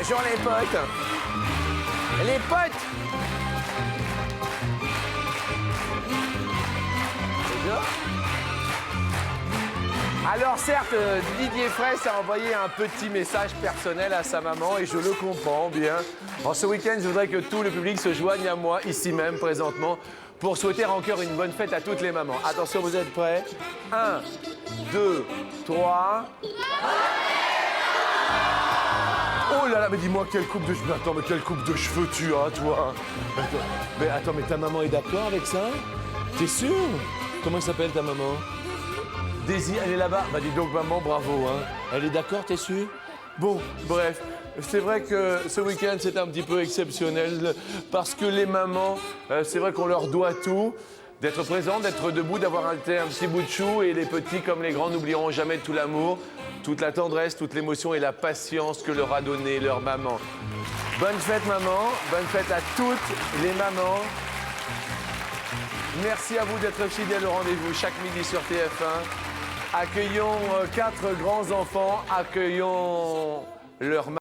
Bonjour les potes. Les potes. Bonjour. Alors certes, Didier Fraisse a envoyé un petit message personnel à sa maman et je le comprends bien. En ce week-end, je voudrais que tout le public se joigne à moi, ici même, présentement, pour souhaiter encore une bonne fête à toutes les mamans. Attention, vous êtes prêts? 1, 2, 3... Oh là là, mais dis-moi, quelle coupe de cheveux... Attends, mais quelle coupe de cheveux tu as, toi? Attends, mais ta maman est d'accord avec ça? T'es sûr? Comment s'appelle ta maman? Daisy, elle est là-bas. Bah dis donc, maman, bravo, hein. Elle est d'accord, t'es sûr? Bon, bref. C'est vrai que ce week-end, c'est un petit peu exceptionnel parce que les mamans, c'est vrai qu'on leur doit tout. D'être présent, d'être debout, d'avoir un petit bout de chou. Et les petits, comme les grands, n'oublieront jamais tout l'amour, toute la tendresse, toute l'émotion et la patience que leur a donné leur maman. Bonne fête, maman. Bonne fête à toutes les mamans. Merci à vous d'être fidèles au rendez-vous chaque midi sur TF1. Accueillons 4 grands enfants. Accueillons leur maman.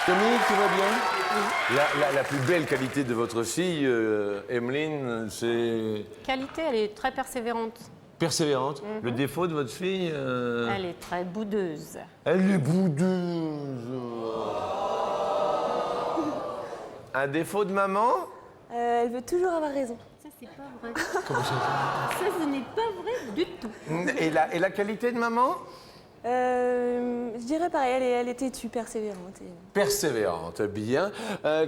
Dominique, tu vas bien? La plus belle qualité de votre fille, Emeline, c'est... Qualité, elle est très persévérante. Persévérante. Le défaut de votre fille Elle est très boudeuse. Elle est boudeuse. Un défaut de maman? Elle veut toujours avoir raison. Ça, c'est pas vrai. Comment ça? Ça, ce n'est pas vrai du tout. Et la qualité de maman? Je dirais pareil, elle est têtue, persévérante. Persévérante, bien.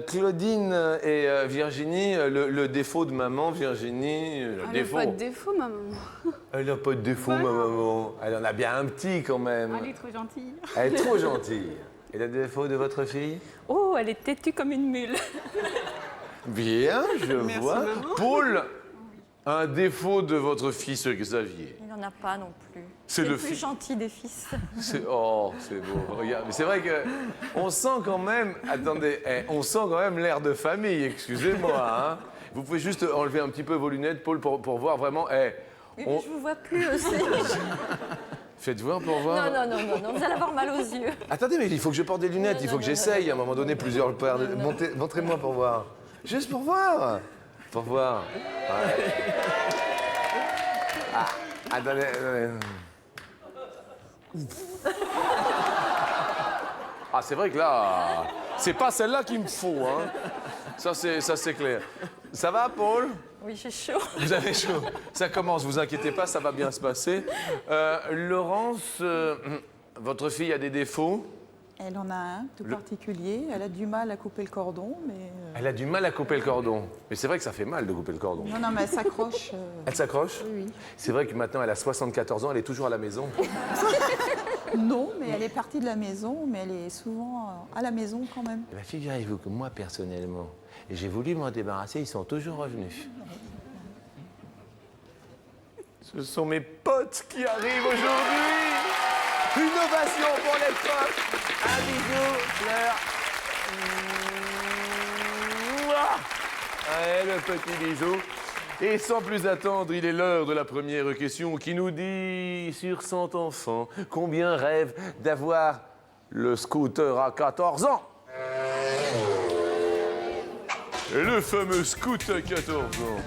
Claudine et Virginie, le défaut de maman, Virginie, le défaut. Elle n'a pas de défaut, ma maman. Elle n'a pas de défaut, ma maman. Elle en a bien un petit quand même. Elle est trop gentille. Elle est trop gentille. Et le défaut de votre fille? Oh, elle est têtue comme une mule. Bien, je Merci, vois. maman. Paul, un défaut de votre fils Xavier. Il n'en a pas non plus. C'est le plus fils. gentil des fils. Oh, c'est beau. Regarde, mais c'est vrai que on sent quand même. Attendez, on sent quand même l'air de famille. Excusez-moi. Hein. Vous pouvez juste enlever un petit peu vos lunettes, Paul, pour voir vraiment. Mais je vous vois plus aussi. Faites voir pour voir. Non, vous allez avoir mal aux yeux. Attendez, mais il faut que je porte des lunettes. Il faut que j'essaye à un moment donné plusieurs paires. Montrez-moi pour voir. Juste pour voir. Pour voir. Ouais. Ah, attendez. Ah, c'est vrai que là, c'est pas celle-là qu'il me faut, hein. Ça, c'est clair. Ça va, Paul? Oui, j'ai chaud. Vous avez chaud. Ça commence, vous inquiétez pas, ça va bien se passer. Laurence, votre fille a des défauts? Elle en a un tout particulier. Elle a du mal à couper le cordon, mais... Elle a du mal à couper le cordon. Mais c'est vrai que ça fait mal de couper le cordon. Non, mais elle s'accroche. Elle s'accroche? Oui. C'est vrai que maintenant, elle a 74 ans, elle est toujours à la maison. Non, mais elle est partie de la maison, mais elle est souvent à la maison quand même. Eh bien, figurez-vous que moi, personnellement, j'ai voulu m'en débarrasser, ils sont toujours revenus. Ce sont mes potes qui arrivent aujourd'hui. Une ovation pour les potes. Un bisou, Fleur. Mouah. Allez, le petit bisou. Et sans plus attendre, il est l'heure de la première question qui nous dit, sur 100 enfants, combien rêvent d'avoir le scooter à 14 ans? Le fameux scoot à 14 ans.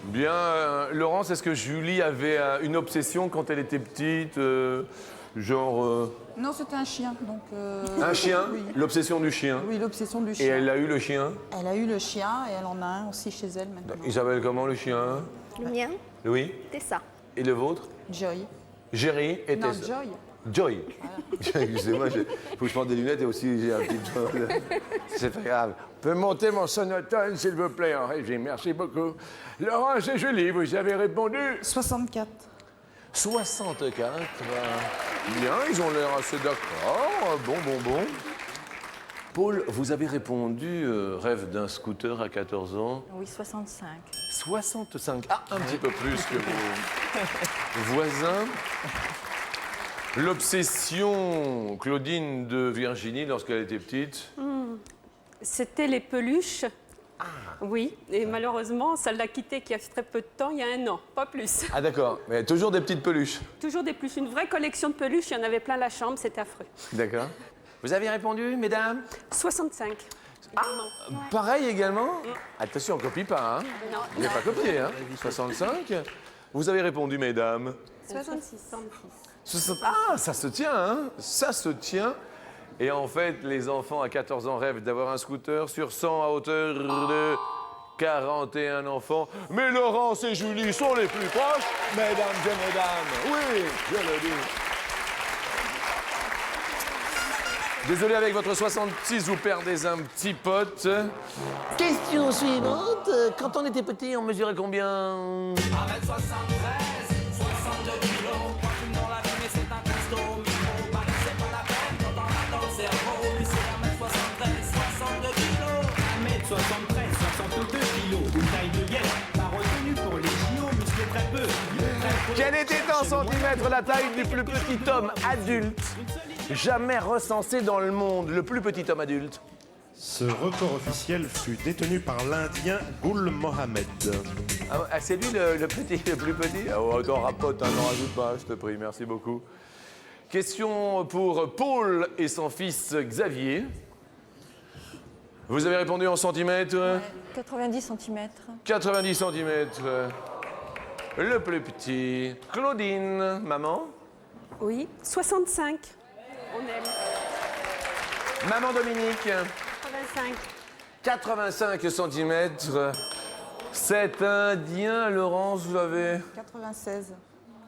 Bien, Laurence, est-ce que Julie avait une obsession quand elle était petite, Non, c'était un chien, donc... un chien? Oui, L'obsession du chien? oui, l'obsession du Et chien. elle a eu le chien? Elle a eu le chien et elle en a un aussi chez elle maintenant. Il s'appelle comment le chien? Le mien, Oui. c'est ça. Et le vôtre? Joy. Jerry et Non, Tess. Joy. Joy. Excusez-moi, il faut que je porte des lunettes et aussi j'ai un petit peu. C'est pas grave. On peut monter mon sonotone, s'il vous plaît, en régie. Merci beaucoup. Laurence et Julie, vous avez répondu 64. 64. Bien, ils ont l'air assez d'accord. Bon. Paul, vous avez répondu rêve d'un scooter à 14 ans. Oui, 65. 65. Ah, un petit peu plus que vos voisins. L'obsession, Claudine, de Virginie lorsqu'elle était petite. C'était les peluches. Oui, et malheureusement, ça l'a quitté qui a fait très peu de temps, il y a un an, pas plus. Ah d'accord, mais toujours des petites peluches. Toujours des peluches, une vraie collection de peluches, il y en avait plein la chambre, c'était affreux. D'accord. Vous avez répondu, mesdames? 65. Pareil également? Attention, on copie pas, hein? Non, Vous n'avez pas copié, hein? 65. Vous avez répondu, mesdames? 66. Ah, ça se tient, hein? Ça se tient. Et en fait, les enfants à 14 ans rêvent d'avoir un scooter sur 100 à hauteur de 41 enfants. Mais Laurence et Julie sont les plus proches, mesdames et mesdames. Oui, je le dis. Désolé, avec votre 66, vous perdez un petit pote. Question suivante. Quand on était petit, on mesurait combien? 73, 62 kilos, une taille de hyène, pas retenue pour les JO, musclé très peu. Quelle était en centimètres la taille du plus petit homme adulte jamais recensé dans le monde? Le plus petit homme adulte. Ce record officiel fut détenu par l'Indien Gul Mohammed. Ah, c'est lui le plus petit? Oh, t'en rapote, hein, n'en rajoute pas, je te prie, merci beaucoup. Question pour Paul et son fils Xavier. Vous avez répondu en centimètres? 90 cm. 90 centimètres. Le plus petit. Claudine, maman? Oui, 65. On aime. Maman Dominique? 85. 85 centimètres. Cet Indien, Laurence, vous l'avez 96.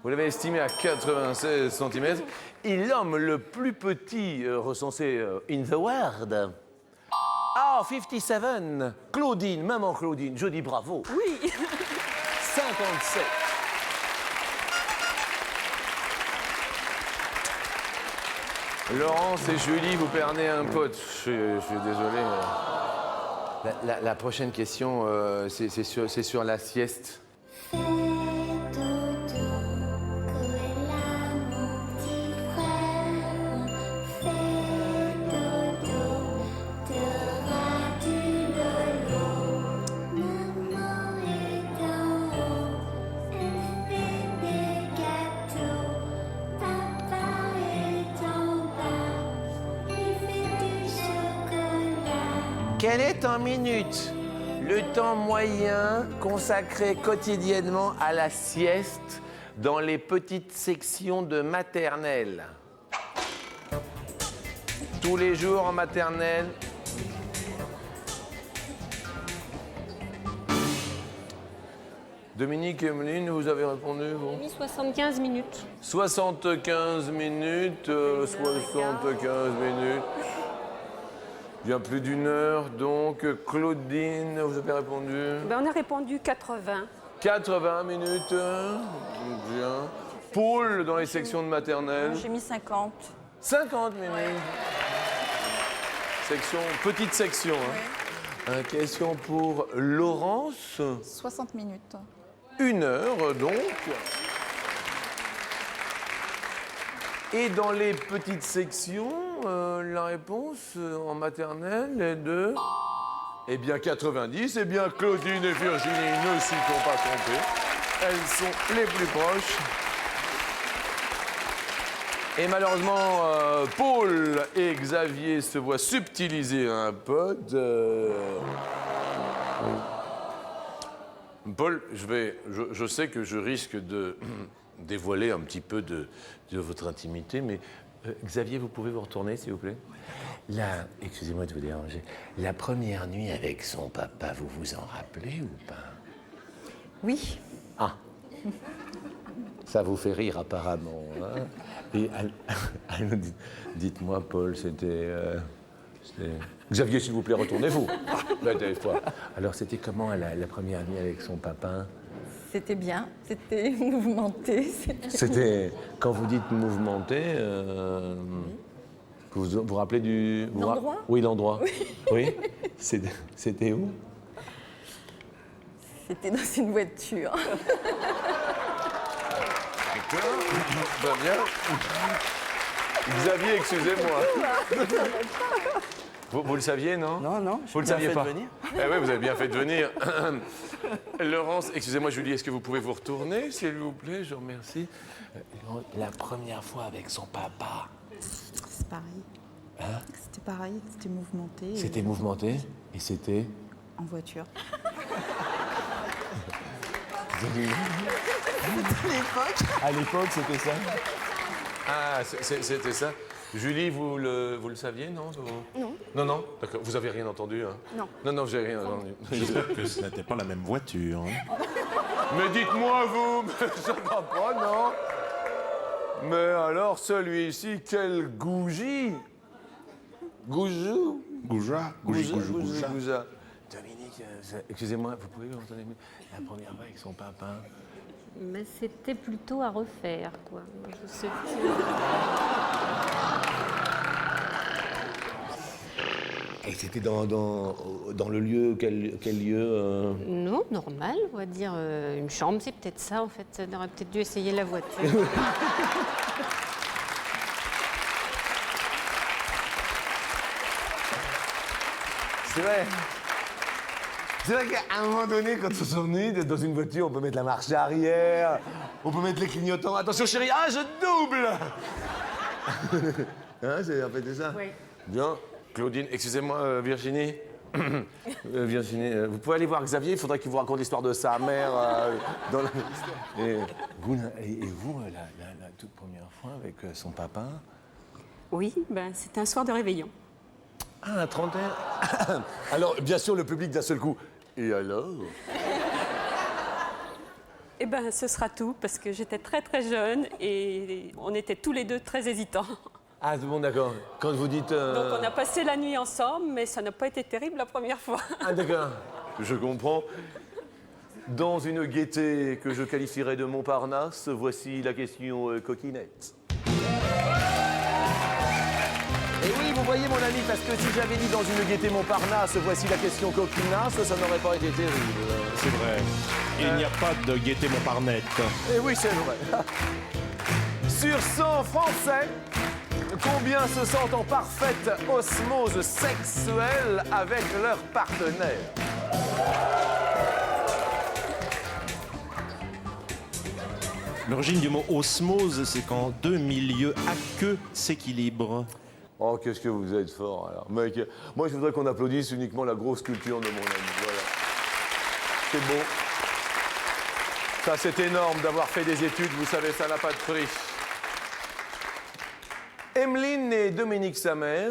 Vous l'avez estimé à 96 cm. Et l'homme le plus petit recensé in the world. Ah, 57. Claudine, maman Claudine, je dis bravo. Oui. 57. Laurence et Julie, vous perdez un pote. Je suis désolé. La prochaine question, c'est sur la sieste. Quel est en minutes le temps moyen consacré quotidiennement à la sieste dans les petites sections de maternelle? Tous les jours en maternelle. Dominique et Emeline, vous avez répondu, vous? J'ai mis 75 minutes. 75 minutes, 75 minutes. Bien plus d'une heure, donc. Claudine, vous avez répondu? Ben, on a répondu 80. 80 minutes. Bien. Paul, dans les sections de maternelle. J'ai mis 50. 50 minutes. Section, petite section. Hein. Question pour Laurence. 60 minutes. 1 heure, donc. Et dans les petites sections, la réponse en maternelle est de... Eh bien, 90. Eh bien, Claudine et Virginie ne s'y sont pas trompées. Elles sont les plus proches. Et malheureusement, Paul et Xavier se voient subtiliser un pote. Paul, je sais que je risque de dévoiler un petit peu de votre intimité, mais Xavier, vous pouvez vous retourner, s'il vous plaît? Là, excusez-moi de vous déranger, la première nuit avec son papa, vous vous en rappelez ou pas? Oui. Ah, ça vous fait rire apparemment. Hein? Et alors, dites-moi, Paul, c'était... Xavier, s'il vous plaît, retournez-vous. Des fois. Alors, c'était comment la première nuit avec son papa? C'était bien. C'était mouvementé. C'était... Quand vous dites mouvementé, vous vous rappelez du... L'endroit? Oui, l'endroit. Oui. C'était où? C'était dans une voiture. Va bien. Xavier, excusez-moi. Vous le saviez, non? Non, non, Vous le saviez pas. Eh oui, vous avez bien fait de venir. Laurence, excusez-moi, Julie, est-ce que vous pouvez vous retourner, s'il vous plaît? Je vous remercie. La première fois avec son papa. C'est pareil. Hein? C'était pareil, c'était mouvementé. C'était mouvementé et c'était... En voiture. À l'époque, c'était ça? Ah, c'était ça. Julie, vous le saviez, non? Non. Non, non, d'accord. Vous avez rien entendu, hein? Non. Non, non, vous n'avez rien entendu. J'espère que ce n'était pas la même voiture. Hein. Mais dites-moi, vous, ça va pas, non? Mais alors, celui-ci, quel gougi! Goujou? Gouja, Gouja. Dominique, excusez-moi, vous pouvez vous entendre la première fois avec son papa? Mais c'était plutôt à refaire, quoi. Je sais Et c'était dans le lieu, quel lieu Non, normal, on va dire. Une chambre, c'est peut-être ça, en fait. On aurait peut-être dû essayer la voiture. C'est vrai. C'est vrai qu'à un moment donné, quand on s'ennuie d'être dans une voiture, on peut mettre la marche arrière, on peut mettre les clignotants. Attention chérie, ah je double. Hein, c'est en fait ça. Oui. Bien. Claudine, excusez-moi, Virginie. Virginie, vous pouvez aller voir Xavier, il faudrait qu'il vous raconte l'histoire de sa mère. Et vous, la toute première fois avec son papa? Oui, ben, c'était un soir de réveillon. Ah, la trentaine. Alors, bien sûr, le public d'un seul coup. Et alors? Eh ben, ce sera tout, parce que j'étais très très jeune et on était tous les deux très hésitants. Ah, c'est bon, d'accord. Quand vous dites... Donc on a passé la nuit ensemble, mais ça n'a pas été terrible la première fois. Ah, d'accord. Je comprends. Dans une gaieté que je qualifierais de Montparnasse, voici la question coquinette. Et oui, vous voyez, mon ami, parce que si j'avais dit dans une gaieté Montparnasse, voici la question coquinasse, ça n'aurait pas été terrible. C'est vrai. Il n'y a pas de gaieté Montparnasse. Et oui, c'est vrai. Sur 100 Français, combien se sentent en parfaite osmose sexuelle avec leur partenaire? L'origine du mot osmose, c'est quand deux milieux aqueux s'équilibrent. Oh, qu'est-ce que vous êtes fort, alors. Mec, moi, je voudrais qu'on applaudisse uniquement la grosse culture de mon ami. Voilà. C'est beau. Ça, c'est énorme d'avoir fait des études. Vous savez, ça n'a pas de prix. Emeline et Dominique, sa mère.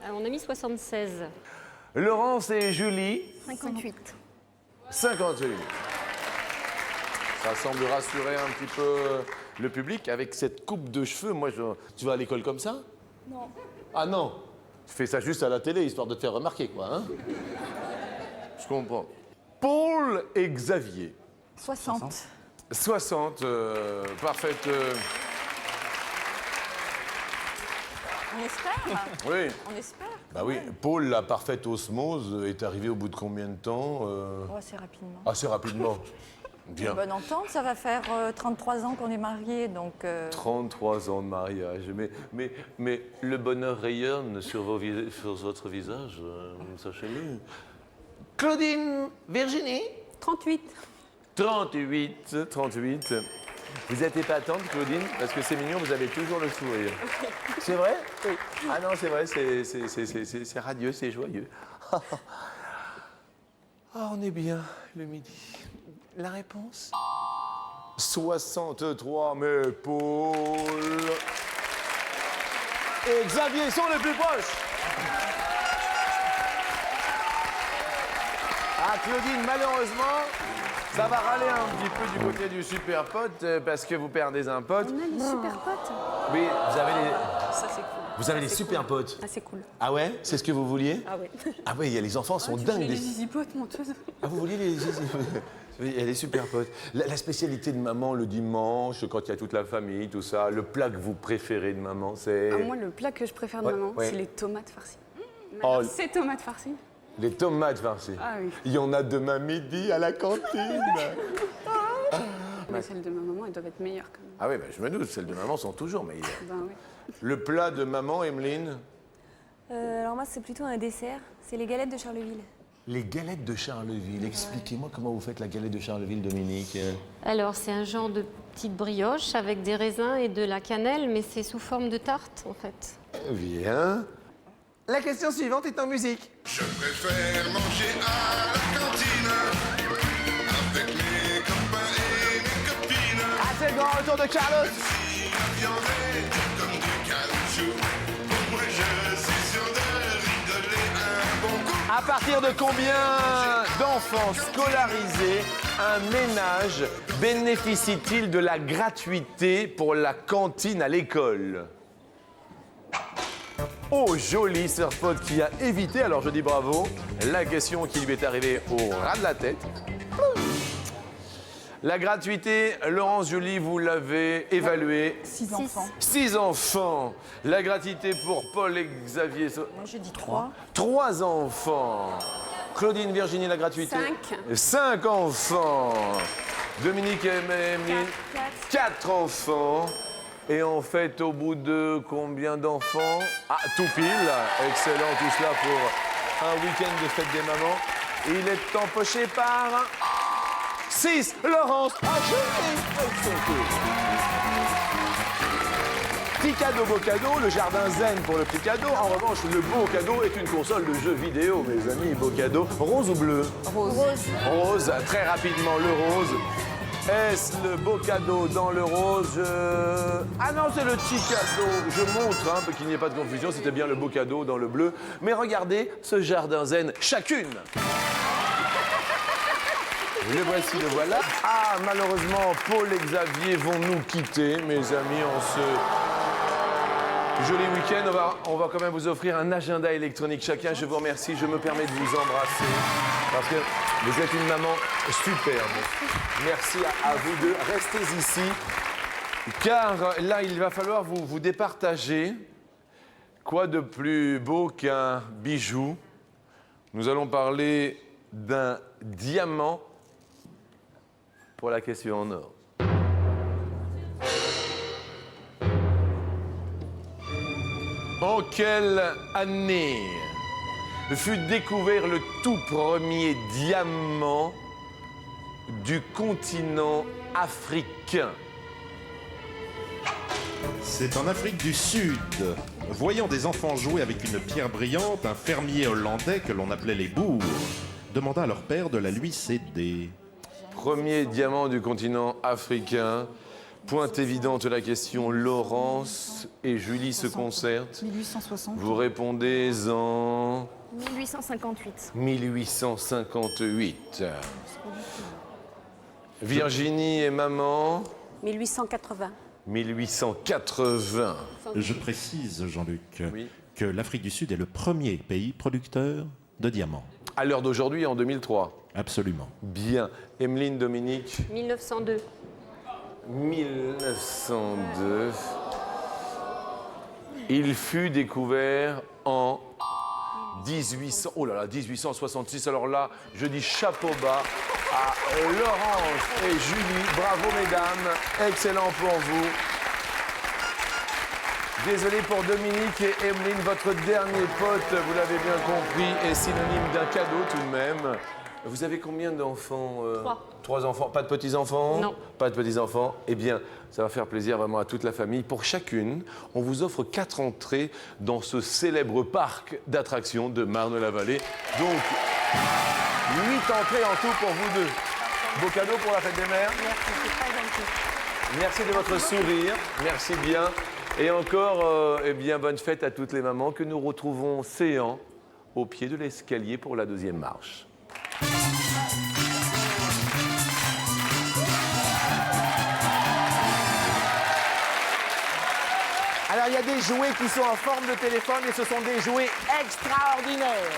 Alors, on a mis 76. Laurence et Julie. 58. 58. Ça semble rassurer un petit peu le public avec cette coupe de cheveux. Moi, tu vas à l'école comme ça? Non. Ah non, tu fais ça juste à la télé, histoire de te faire remarquer, quoi, hein? Je comprends. Paul et Xavier, 60. 60, parfaite. On espère. Oui. On espère. Bah oui, Paul, la parfaite osmose, est arrivée au bout de combien de temps Oh, assez rapidement. Assez rapidement. Bien. Une bonne entente, ça va faire 33 ans qu'on est mariés, donc... 33 ans de mariage. Mais le bonheur rayonne sur votre visage, sachez-le. Claudine, Virginie 38. 38. Vous êtes épatante, Claudine, parce que c'est mignon, vous avez toujours le sourire. C'est vrai? Oui. Ah non, c'est vrai, c'est radieux, c'est joyeux. Ah, on est bien, le midi. La réponse? 63, mais Paul et Xavier sont les plus proches. Ah, Claudine, malheureusement, ça va râler un petit peu du côté du super pote parce que vous perdez un pote. On a les super potes. Oui, vous avez les, Ça, c'est cool. vous avez les super potes. Ah, c'est cool. Ah ouais? C'est ce que vous vouliez? Ah ouais. Ah ouais, les enfants sont dingues. Les zizipotes, menteuse. Ah, vous vouliez les... Oui, elle est super pote. La spécialité de maman le dimanche, quand il y a toute la famille, tout ça, le plat que vous préférez de maman, c'est... Ah, moi, le plat que je préfère de Ouais, maman, ouais. c'est les tomates farcies. Oh, C'est tomates farcies. les tomates farcies. Ah oui. Il y en a demain midi à la cantine. Mais celles de ma maman, elles doivent être meilleures quand même. Ah oui, bah, je me doute, celles de maman sont toujours meilleures. Ben oui. Le plat de maman, Emeline? Alors moi, c'est plutôt un dessert. C'est les galettes de Charleville. Les galettes de Charleville. Expliquez-moi comment vous faites la galette de Charleville, Dominique. Alors, c'est un genre de petite brioche avec des raisins et de la cannelle, mais c'est sous forme de tarte, en fait. Bien. La question suivante est en musique. Je préfère manger à la cantine avec mes copains et mes copines. Ah, c'est le grand retour de Carlos. Si la viande est comme du caoutchouc, pour moi je suis sûr de rigoler un bon coup. À partir de combien d'enfants scolarisés un ménage bénéficie-t-il de la gratuité pour la cantine à l'école? Oh, joli surfpod qui a évité, alors je dis bravo, la question qui lui est arrivée au ras de la tête. La gratuité, Laurence Joly, vous l'avez évaluée. 6 enfants. 6 enfants. La gratuité pour Paul et Xavier. Moi, j'ai dit 3. 3 enfants. Claudine, Virginie, la gratuité. 5 enfants. Dominique et Emeline. 4 enfants. Et en fait, au bout de combien d'enfants? Ah, tout pile. Excellent, tout cela pour un week-end de fête des mamans. Il est empoché par 6. Laurence. Ah, petit cadeau, beau cadeau, le jardin zen pour le petit cadeau. En revanche, le beau cadeau est une console de jeux vidéo, mes amis. Beau cadeau. Rose ou bleu? Rose. Rose, très rapidement, le rose. Est-ce le beau cadeau dans le rose? Ah non, c'est le petit cadeau. Je montre, pour qu'il n'y ait pas de confusion, c'était bien le beau cadeau dans le bleu. Mais regardez ce jardin zen, chacune. Le voici, le voilà. Ah, malheureusement, Paul et Xavier vont nous quitter, mes amis, en ce joli week-end. On va quand même vous offrir un agenda électronique chacun. Je vous remercie, je me permets de vous embrasser. Parce que vous êtes une maman superbe. Merci à vous deux. Restez ici, car là, il va falloir vous départager. Quoi de plus beau qu'un bijou? Nous allons parler d'un diamant pour la question en or. En quelle année fut découvert le tout premier diamant du continent africain? C'est en Afrique du Sud. Voyant des enfants jouer avec une pierre brillante, un fermier hollandais que l'on appelait les bourgs demanda à leur père de la lui céder. Premier diamant du continent africain. Pointe évidente la question. Laurence et Julie se concertent. 1860. Vous répondez en 1858. 1858. Virginie et maman, 1880. 1880. Je précise, Jean-Luc, Oui. que l'Afrique du Sud est le premier pays producteur de diamants. À l'heure d'aujourd'hui, en 2003. Absolument. Bien. Emeline, Dominique, 1902. 1902. Il fut découvert en 1866. Alors là, je dis chapeau bas à Laurence et Julie. Bravo, mesdames. Excellent pour vous. Désolé pour Dominique et Emeline, votre dernier pote, vous l'avez bien compris, est synonyme d'un cadeau tout de même. Vous avez combien d'enfants 3 enfants. Pas de petits-enfants? Non. Pas de petits-enfants. Eh bien, ça va faire plaisir vraiment à toute la famille. Pour chacune, on vous offre 4 entrées dans ce célèbre parc d'attractions de Marne-la-Vallée. Donc, 8 entrées en tout pour vous deux. Beau cadeau pour la fête des mères. Merci, c'est très gentil. Merci de votre sourire. Merci bien. Et encore, eh bien, bonne fête à toutes les mamans que nous retrouvons séants au pied de l'escalier pour la 2e marche. Alors, il y a des jouets qui sont en forme de téléphone et ce sont des jouets extraordinaires.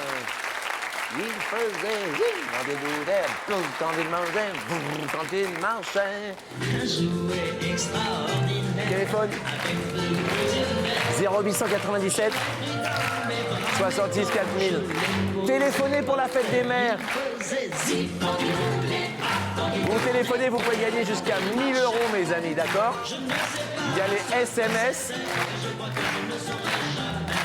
Il faisait dans des doudaires, quand il mangeait, quand il marchait. Un jouet extraordinaire. Téléphone 0897 66 4000. Téléphonez pour la fête des mères. Vous téléphonez, vous pouvez gagner jusqu'à 1000 €, mes amis, d'accord? Il y a les SMS.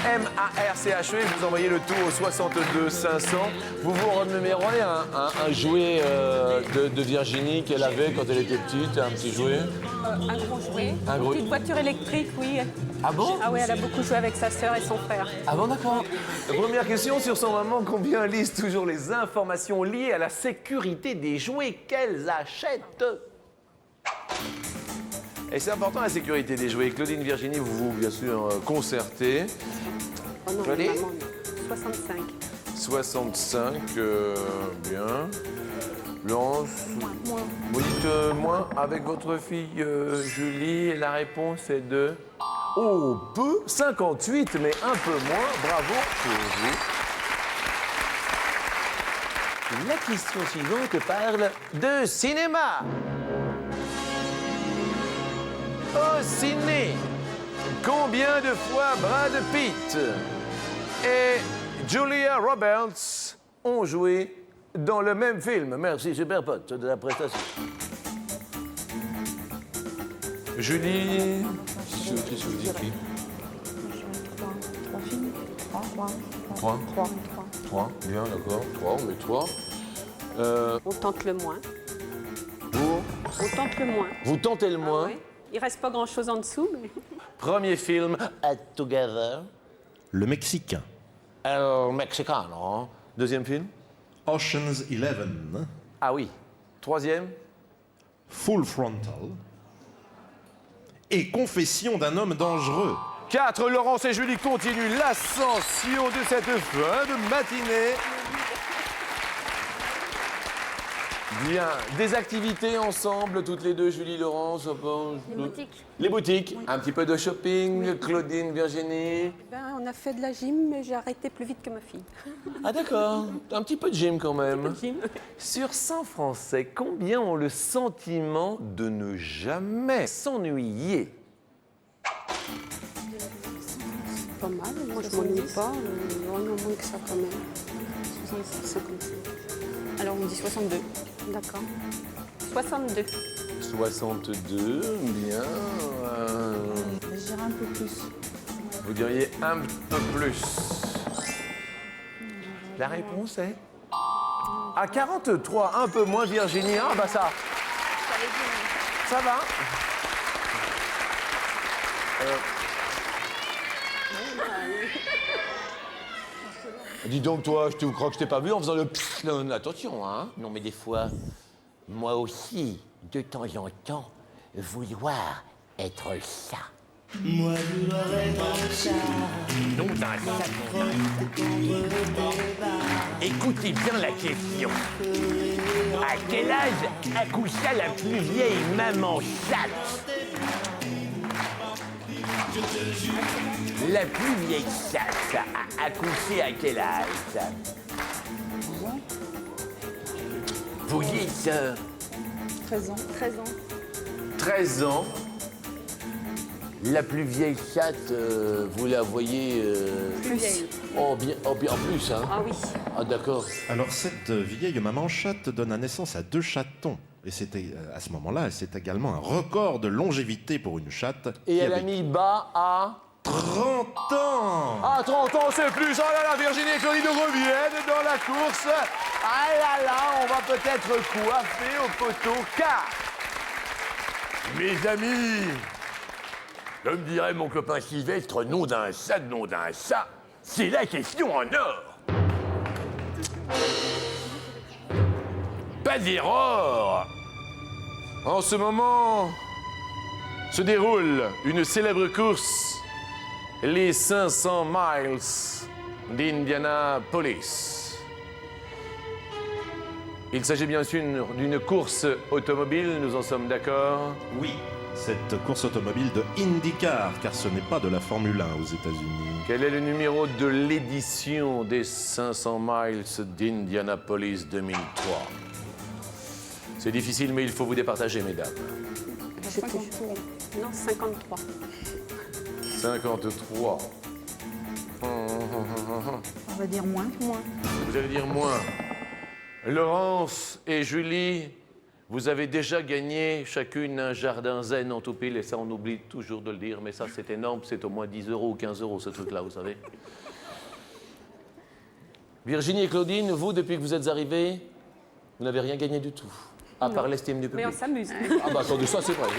MARCHE, vous envoyez le tout au 62 500. Vous vous remémorez un jouet de Virginie qu'elle avait quand elle était petite, un petit jouet? Un gros jouet. Un gros- Une petite voiture électrique, oui. Ah bon? Ah oui, elle a beaucoup joué avec sa sœur et son frère. Ah bon, d'accord. Première question sur son maman, combien lisent toujours les informations liées à la sécurité des jouets qu'elles achètent? Et c'est important la sécurité des jouets. Claudine, Virginie, vous bien sûr concertez. Oh non, Claudine? maman, non. 65. 65, bien. Lance. Vous dites moins avec votre fille Julie, et la réponse est de... Oh, peu, 58, mais un peu moins. Bravo pour vous. La question suivante parle de cinéma. Au ciné, combien de fois Brad Pitt et Julia Roberts ont joué dans le même film? Merci, super pote, de la prestation. Julie, qu'est-ce que vous dites? 3 films. 3. 3, bien, d'accord. 3, on met 3. On tente le moins. Vous, On tente le moins. vous tentez le moins. Oui. Il reste pas grand-chose en dessous, mais... Premier film, Together. Le Mexicain. Alors, mexicain, non? Deuxième film? Ocean's 11. Ah oui. Troisième? Full Frontal. Et Confession d'un homme dangereux. 4, Laurence et Julie continuent l'ascension de cette fin de matinée. Bien. Des activités ensemble, toutes les deux, Julie, Laurence. Les boutiques. Les boutiques. Un petit peu de shopping, Claudine, Virginie. Ben, on a fait de la gym, mais j'ai arrêté plus vite que ma fille. Ah d'accord. Un petit peu de gym quand même. Gym. Sur 100 Français, combien ont le sentiment de ne jamais s'ennuyer? Pas mal, moi je m'ennuie pas. Non, moins que ça quand même. 55. Alors on dit 62. D'accord. 62. 62, bien. Je dirais un peu plus. Vous diriez un peu plus. La réponse est à 43, un peu moins Virginie. Ah bah ça. Ça va. Dis donc toi, je te crois que je t'ai pas vu en faisant le pfff. Attention, hein. Non, mais des fois, moi aussi, de temps en temps, vouloir être ça. Moi, vouloir être ça. Donc, dans ça, écoutez bien la question. À quel âge accoucha la plus vieille maman chatte? La plus vieille chatte a accouché à quel âge? vos vieilles sœurs? 13 ans. 13 ans. 13 ans. La plus vieille chatte, vous la voyez... Plus vieille. Oh, bien, en plus, hein? Ah oui. Ah, d'accord. Alors cette vieille maman chatte donne naissance à 2 chatons. Et c'était à ce moment-là, c'est également un record de longévité pour une chatte. Et qui elle a avait mis bas à... 30 ans. Ah, 30 ans, c'est plus. Oh là là, Virginie et Claudine reviennent dans la course. Ah là là, on va peut-être coiffer au poteau car... Mes amis, comme dirait mon copain Sylvestre, nom d'un chat, c'est la question en or. Pas d'erreur. En ce moment se déroule une célèbre course, les 500 miles d'Indianapolis. Il s'agit bien sûr d'une course automobile, nous en sommes d'accord? Oui, cette course automobile de IndyCar, car ce n'est pas de la Formule 1 aux États-Unis. Quel est le numéro de l'édition des 500 miles d'Indianapolis 2003? C'est difficile, mais il faut vous départager, mesdames. 53. Non, 53. 53. On va dire moins. Vous allez dire moins. Laurence et Julie, vous avez déjà gagné chacune un jardin zen en tout pile, et ça, on oublie toujours de le dire, mais ça, c'est énorme, c'est au moins 10 € ou 15 € ce truc-là, vous savez. Virginie et Claudine, vous, depuis que vous êtes arrivées, vous n'avez rien gagné du tout, à part l'estime du public. Mais on s'amuse. Ah bah attendez, ça c'est vrai.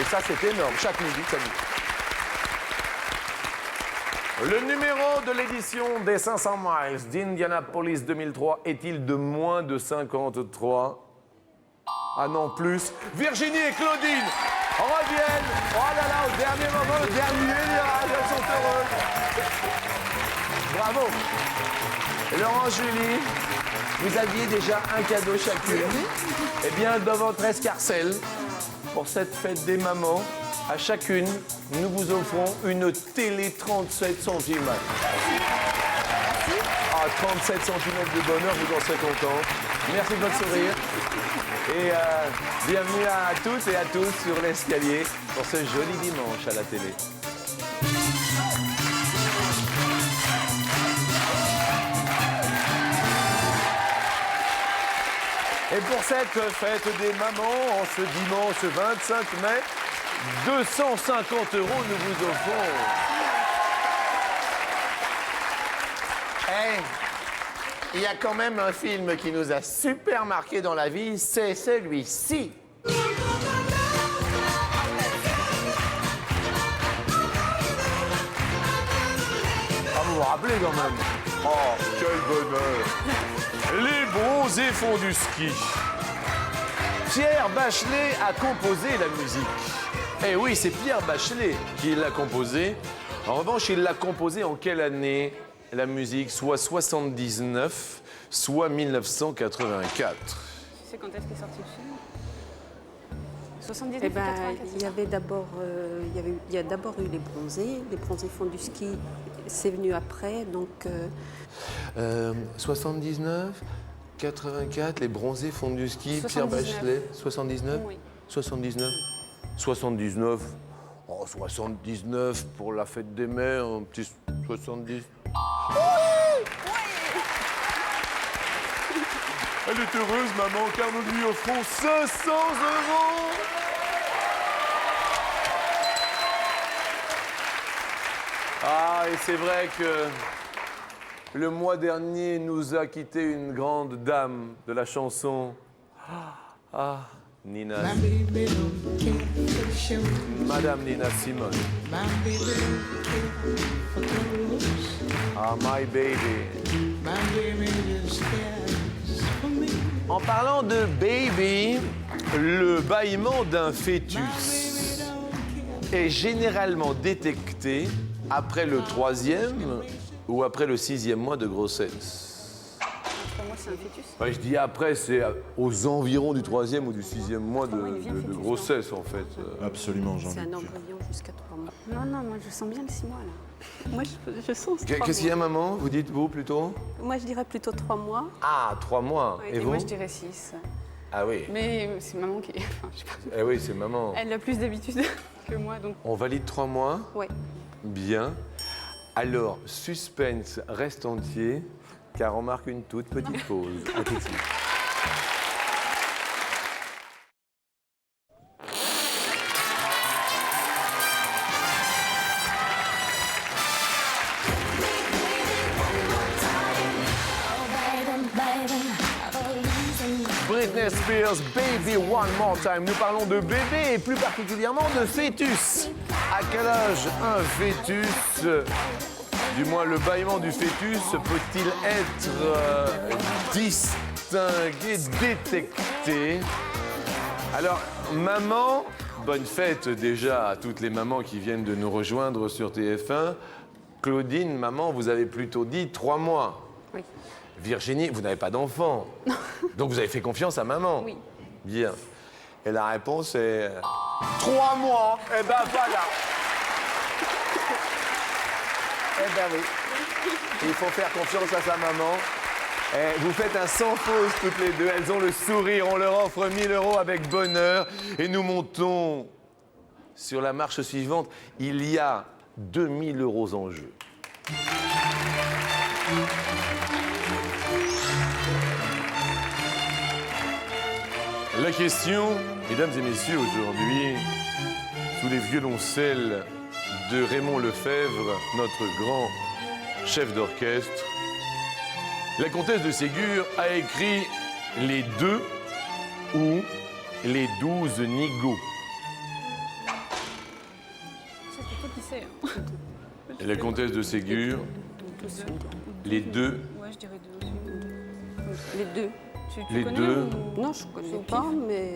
Et ça c'est énorme, chaque musique ça dit. Le numéro de l'édition des 500 miles d'Indianapolis 2003 est-il de moins de 53? Ah non, plus. Virginie et Claudine reviennent. Oh là là, au dernier moment, le dernier virage, elles sont heureuses. Bravo. Laurent, Julie, vous aviez déjà un cadeau chacune. Eh bien, dans votre escarcelle, pour cette fête des mamans, à chacune, nous vous offrons une télé 37 cm. Ah, 37 cm de bonheur, vous en serez contents. Merci de votre sourire. Et bienvenue à toutes et à tous sur l'escalier pour ce joli dimanche à la télé. Et pour cette fête des mamans, en ce dimanche 25 mai, 250 € nous vous offrons. Hey, il y a quand même un film qui nous a super marqué dans la vie, c'est celui-ci. Ah, vous vous rappelez quand même? Oh, quel bonheur! Les bronzés font du ski. Pierre Bachelet a composé la musique. Eh oui, c'est Pierre Bachelet qui l'a composé. En revanche, il l'a composé en quelle année, la musique? Soit 79, soit 1984. C'est quand est-ce qu'est sorti le film 79 Eh ben, 84. il y avait d'abord, il y a d'abord eu les bronzés font du ski, c'est venu après, donc 79, 84, les bronzés font du ski, 79. Pierre Bachelet, 79 Oui. 79 79. Oh, 79 pour la fête des mères, un petit 70. Elle est heureuse, maman, car nous lui offrons 500 €. Ah, et c'est vrai que le mois dernier nous a quitté une grande dame de la chanson. Ah, Nina. Madame Nina Simone. Ah, my baby. En parlant de baby, le bâillement d'un fœtus est généralement détecté après le 3e ou après le 6e mois de grossesse. Pour moi, c'est un fœtus. Je dis après, c'est aux environs du 3e ou du 6e mois Comment il vient, de fœtus, grossesse, en fait. Absolument, Jean. c'est un embryon jusqu'à 3 mois. Non, non, moi je sens bien le 6 mois là. Moi, je sens 3 Qu'est-ce qu'il y a, mois. maman? Vous dites, vous, plutôt? Moi, je dirais plutôt 3 mois. Ah, 3 mois. Oui, Et Et vous? moi, je dirais 6. Ah oui. Mais c'est maman qui. Enfin, je sais pas. Eh oui, c'est maman. Elle a plus d'habitude que moi, donc. On valide 3 mois? Ouais. Bien. Alors, suspense reste entier, car on marque une toute petite pause. À tout de suite. Britney Spears, Baby One More Time. Nous parlons de bébé et plus particulièrement de fœtus. À quel âge un fœtus, du moins le bâillement du fœtus, peut-il être distingué, détecté? Alors, maman, bonne fête déjà à toutes les mamans qui viennent de nous rejoindre sur TF1. Claudine, maman, vous avez plutôt dit 3 mois. Oui. Virginie, vous n'avez pas d'enfant. Donc vous avez fait confiance à maman. Oui. Bien. Et la réponse est 3 mois. Eh ben voilà. Eh ben oui. Il faut faire confiance à sa maman. Eh, vous faites un sans faute toutes les deux. Elles ont le sourire. On leur offre 1 000 € avec bonheur. Et nous montons sur la marche suivante. Il y a 2 000 € en jeu. La question, mesdames et messieurs, aujourd'hui, sous les violoncelles de Raymond Lefebvre, notre grand chef d'orchestre, la comtesse de Ségur a écrit les 2 ou les 12 nigauds. C'est toi qui sais. Hein. Et la comtesse de Ségur, les 2, Ouais, je dirais 2 aussi. Les 2. Tu les connais 2. ou- Non, je ne connais Au pas, pif. mais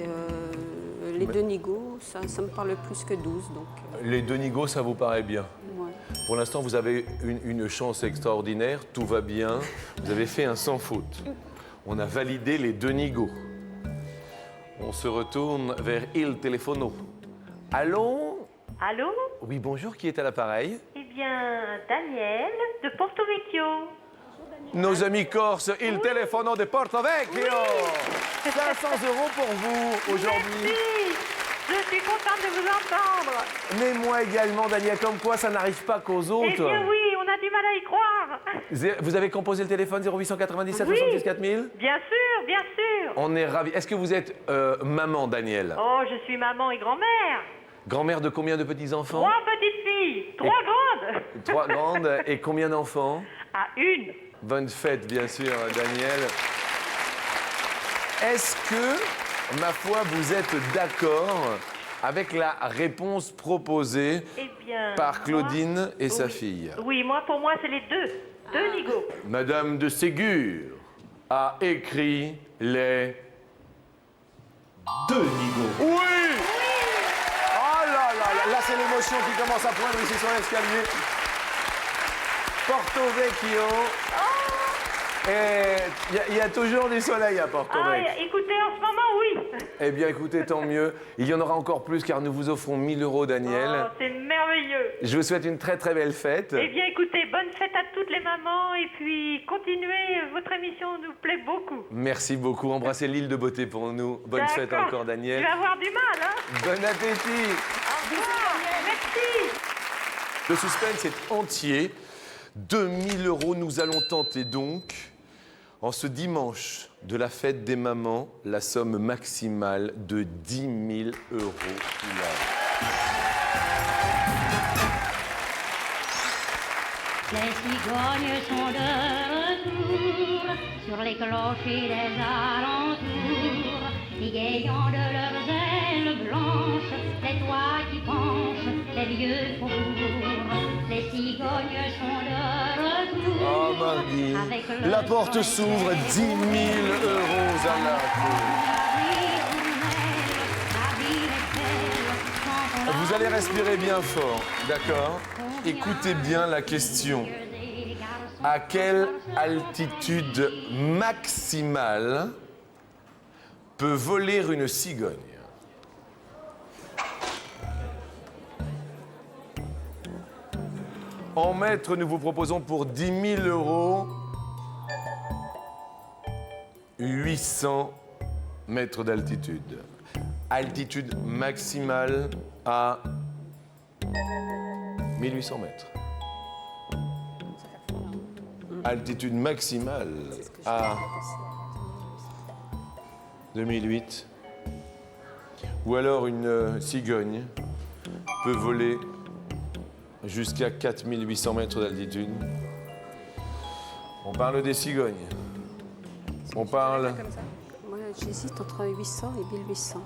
les 2 nigauds, ça me parle plus que 12. Donc, Les 2 nigauds, ça vous paraît bien? ouais. Pour l'instant, vous avez une chance extraordinaire, tout va bien. Vous avez fait un sans faute. On a validé les 2 nigauds. On se retourne vers Il Telefono. Allô? Allô? Oui, bonjour, qui est à l'appareil? Eh bien, Daniel de Porto Vecchio. Nos amis corses, Il Telefono de Porto Vecchio. 500 € pour vous aujourd'hui. Merci. Je suis contente de vous entendre. Mais moi également, Daniel, comme quoi ça n'arrive pas qu'aux autres. Eh bien oui, on a du mal à y croire. Vous avez composé le téléphone 0897 Oui. 66 4000? Bien sûr, bien sûr. On est ravis. Est-ce que vous êtes maman, Daniel? Oh, je suis maman et grand-mère. Grand-mère de combien de petits-enfants? 3 petites filles, 3 grandes. 3 grandes. Et combien d'enfants? À 1. Bonne fête, bien sûr, Daniel. Est-ce que, ma foi, vous êtes d'accord avec la réponse proposée Eh bien, par Claudine et sa oui. fille? Oui, moi, pour moi, c'est les 2. 2 nigauds. Madame de Ségur a écrit les 2 nigauds. Oui! Oh là là, là c'est l'émotion qui commence à poindre ici sur l'escalier. Porto Vecchio. Et il y a toujours du soleil à Porto Ah, Vecchio. écoutez, en ce moment, oui. Eh bien, écoutez, tant mieux. Il y en aura encore plus car nous vous offrons 1 000 €, Daniel. Oh, c'est merveilleux. Je vous souhaite une très très belle fête. Eh bien, écoutez, bonne fête à toutes les mamans et puis continuez, votre émission nous plaît beaucoup. Merci beaucoup. Embrassez l'île de beauté pour nous. Bonne fête D'accord. encore, Tu Daniel. vas avoir du mal, hein? Bon appétit. Au revoir. Merci. Le suspense est entier. 2 000 €, nous allons tenter donc, en ce dimanche de la fête des mamans, la somme maximale de 10 000 €. Les cigognes sont de retour sur les clochers des alentours, égayant de leurs ailes blanches les toits qui penchent les vieux faubourgs. Les cigognes sont de retour. Oh, Mardi, la porte s'ouvre, 10 000 € à la Vous allez respirer bien fort, d'accord? Écoutez bien la question. À quelle altitude maximale peut voler une cigogne? En mètres, nous vous proposons pour 10 000 euros 800 mètres d'altitude. Altitude maximale à 1800 mètres. Altitude maximale à 2008. Ou alors une cigogne peut voler jusqu'à 4800 mètres d'altitude. On parle des cigognes. On parle Moi, j'hésite entre 800 et 1800.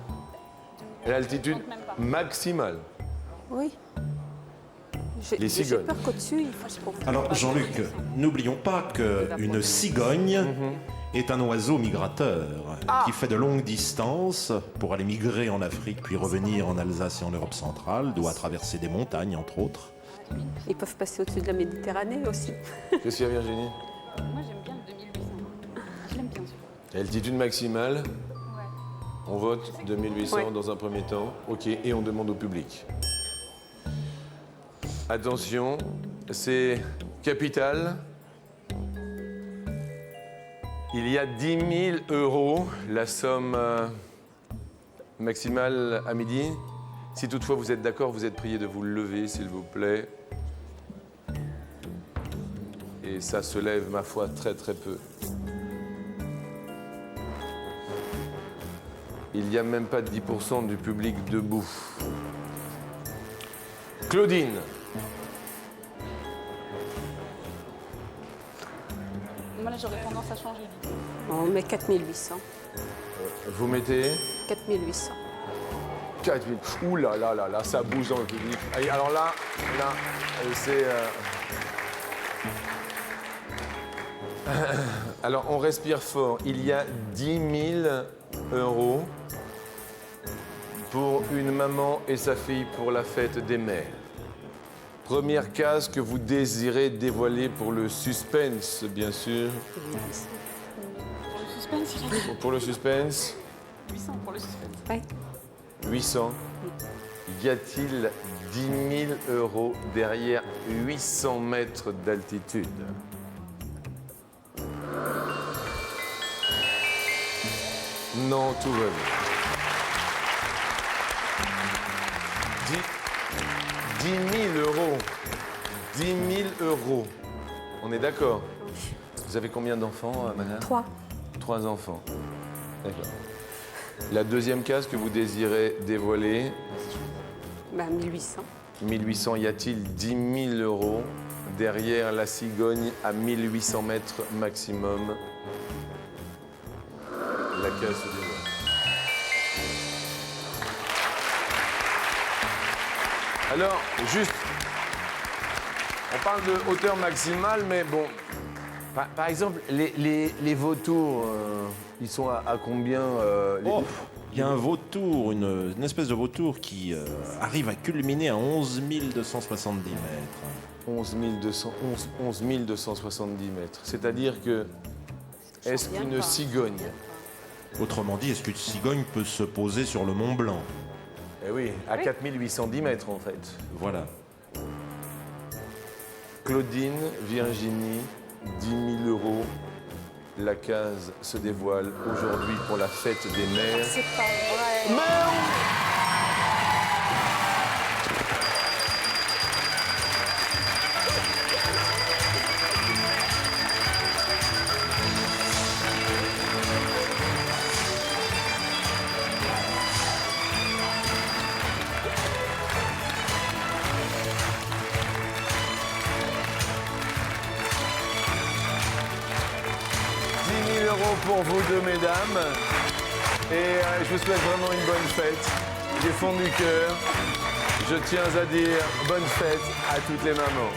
l'altitude maximale. Oui. Les J'ai cigognes. peur qu'au-dessus, il fasse trop. Alors Jean-Luc, n'oublions pas qu'une cigogne est un oiseau migrateur qui fait de longues distances pour aller migrer en Afrique puis revenir en Alsace et en Europe centrale, doit traverser des montagnes entre autres. Ils peuvent passer au-dessus de la Méditerranée aussi. Qu'est-ce qu'il y a, Virginie? Moi, j'aime bien le 2800. Je l'aime bien, celui-là. Altitude maximale. On vote 2800 Ouais. dans un premier temps. OK, et on demande au public. Attention, c'est capital. Il y a 10 000 euros, la somme maximale à midi. Si toutefois vous êtes d'accord, vous êtes prié de vous lever, s'il vous plaît. Et ça se lève, ma foi, très très peu. Il n'y a même pas 10% du public debout. Claudine. Moi, là, j'aurais tendance à changer. On met 4800. Vous mettez 4800. 4000. Ouh là là là là, ça bouge dans le public. Allez, alors là, c'est... Alors, on respire fort. Il y a 10 000 euros pour une maman et sa fille pour la fête des mères. Première case que vous désirez dévoiler pour le suspense, bien sûr. Pour le suspense, Pour le suspense, 800 pour le suspense. Ouais. 800. Y a-t-il 10 000 euros derrière 800 mètres d'altitude? Non, tout va bien. 10 000 euros. 10 000 euros. On est d'accord? Vous avez combien d'enfants, madame? 3. 3 enfants. D'accord. La deuxième case que vous désirez dévoiler, Bah, 1800. 1800, y a-t-il 10 000 euros derrière la cigogne à 1800 mètres maximum? La case se dévoile. Alors, juste, on parle de hauteur maximale, mais bon, par exemple, les vautours, ils sont à combien Oh, il y a un vautour, une espèce de vautour qui arrive à culminer à 11 270 mètres. 11 270 mètres. C'est-à-dire que, est-ce qu'une cigogne... Autrement dit, est-ce qu'une cigogne peut se poser sur le Mont Blanc? Eh oui, à 4810 mètres en fait. Voilà. Claudine, Virginie, 10 000 euros. La case se dévoile aujourd'hui pour la fête des mères. C'est pas vrai. Pour vous deux, mesdames. Et je vous souhaite vraiment une bonne fête. Du fond du cœur, je tiens à dire bonne fête à toutes les mamans.